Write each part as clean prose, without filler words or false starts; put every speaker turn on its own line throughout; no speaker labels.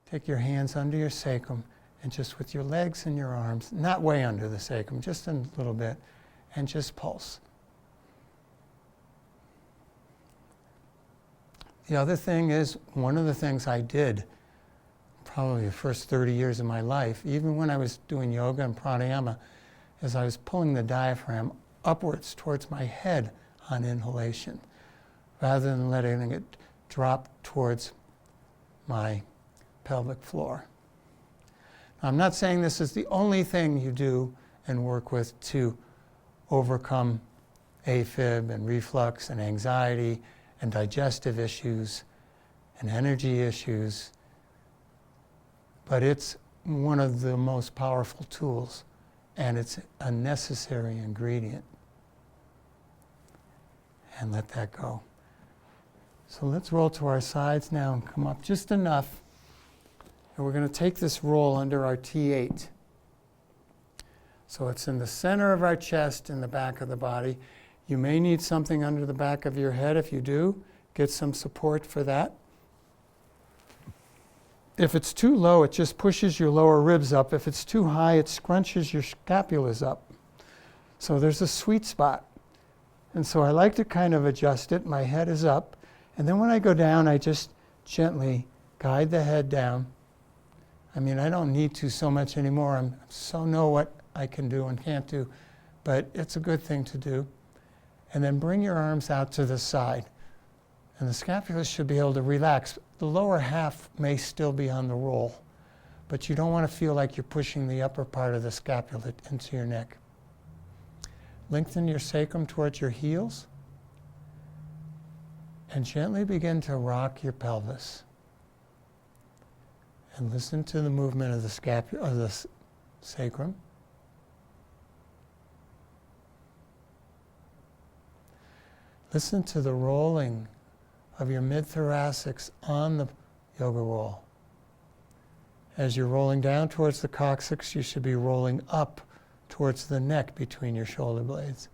take your hands under your sacrum and just with your legs and your arms, not way under the sacrum, just a little bit, and just pulse. The other thing is, one of the things I did probably the first 30 years of my life, even when I was doing yoga and pranayama, is I was pulling the diaphragm upwards towards my head on inhalation, rather than letting it drop towards my pelvic floor. Now, I'm not saying this is the only thing you do and work with to overcome AFib and reflux and anxiety and digestive issues and energy issues, but it's one of the most powerful tools, and it's a necessary ingredient. And let that go. So let's roll to our sides now and come up just enough. And we're going to take this roll under our T8. So it's in the center of our chest, in the back of the body. You may need something under the back of your head. If you do, get some support for that. If it's too low, it just pushes your lower ribs up. If it's too high, it scrunches your scapulas up. So there's a sweet spot. And so I like to kind of adjust it. My head is up. And then when I go down, I just gently guide the head down. I mean, I don't need to so much anymore. I so know what I can do and can't do. But it's a good thing to do. And then bring your arms out to the side. And the scapula should be able to relax. The lower half may still be on the roll, but you don't want to feel like you're pushing the upper part of the scapula into your neck. Lengthen your sacrum towards your heels and gently begin to rock your pelvis. And listen to the movement of the scapula, of the sacrum. Listen to the rolling of your mid-thoracics on the yoga roll. As you're rolling down towards the coccyx, you should be rolling up towards the neck between your shoulder blades,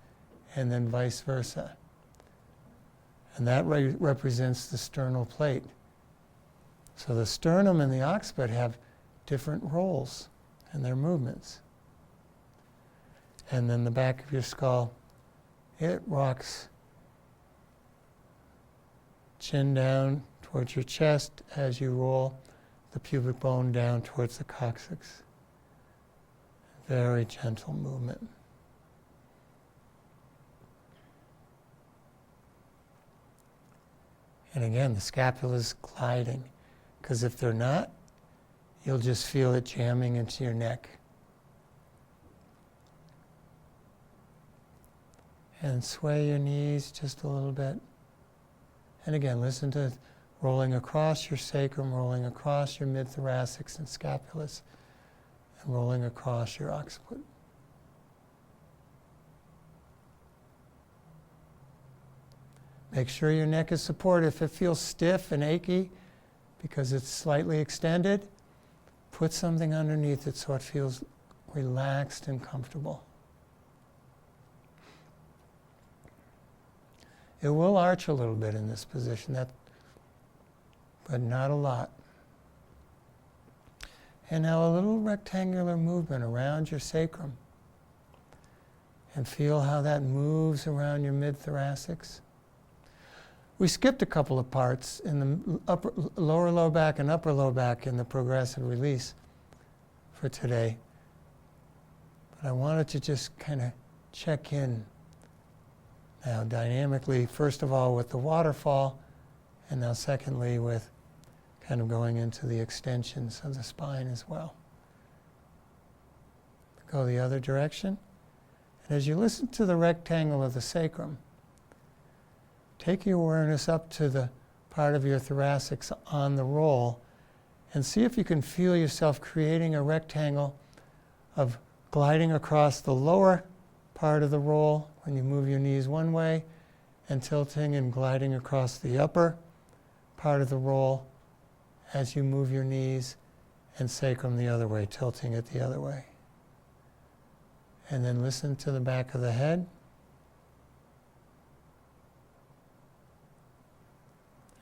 and then vice versa. And that represents the sternal plate. So the sternum and the occiput have different rolls and their movements. And then the back of your skull, it rocks chin down towards your chest as you roll the pubic bone down towards the coccyx. Very gentle movement. And again, the scapula is gliding, because if they're not, you'll just feel it jamming into your neck. And sway your knees just a little bit. And again, listen to rolling across your sacrum, rolling across your mid-thoracics and scapulas, and rolling across your occiput. Make sure your neck is supported. If it feels stiff and achy because it's slightly extended, put something underneath it so it feels relaxed and comfortable. It will arch a little bit in this position, but not a lot. And now a little rectangular movement around your sacrum. And feel how that moves around your mid-thoracics. We skipped a couple of parts in the lower low back and upper low back in the progressive release for today. But I wanted to just kind of check in now dynamically, first of all with the waterfall, and now secondly with kind of going into the extensions of the spine as well. Go the other direction. And as you listen to the rectangle of the sacrum, take your awareness up to the part of your thoracics on the roll and see if you can feel yourself creating a rectangle of gliding across the lower part of the roll when you move your knees one way, and tilting and gliding across the upper part of the roll as you move your knees and sacrum the other way, tilting it the other way. And then listen to the back of the head.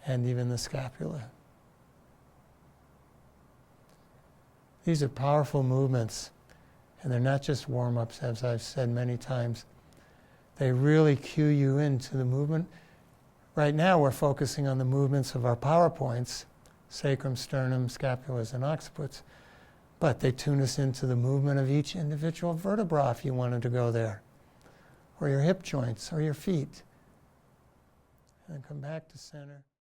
And even the scapula. These are powerful movements, and they're not just warm-ups, as I've said many times. They really cue you into the movement. Right now we're focusing on the movements of our power points, sacrum, sternum, scapulas, and occipits, but they tune us into the movement of each individual vertebra if you wanted to go there, or your hip joints, or your feet. And then come back to center.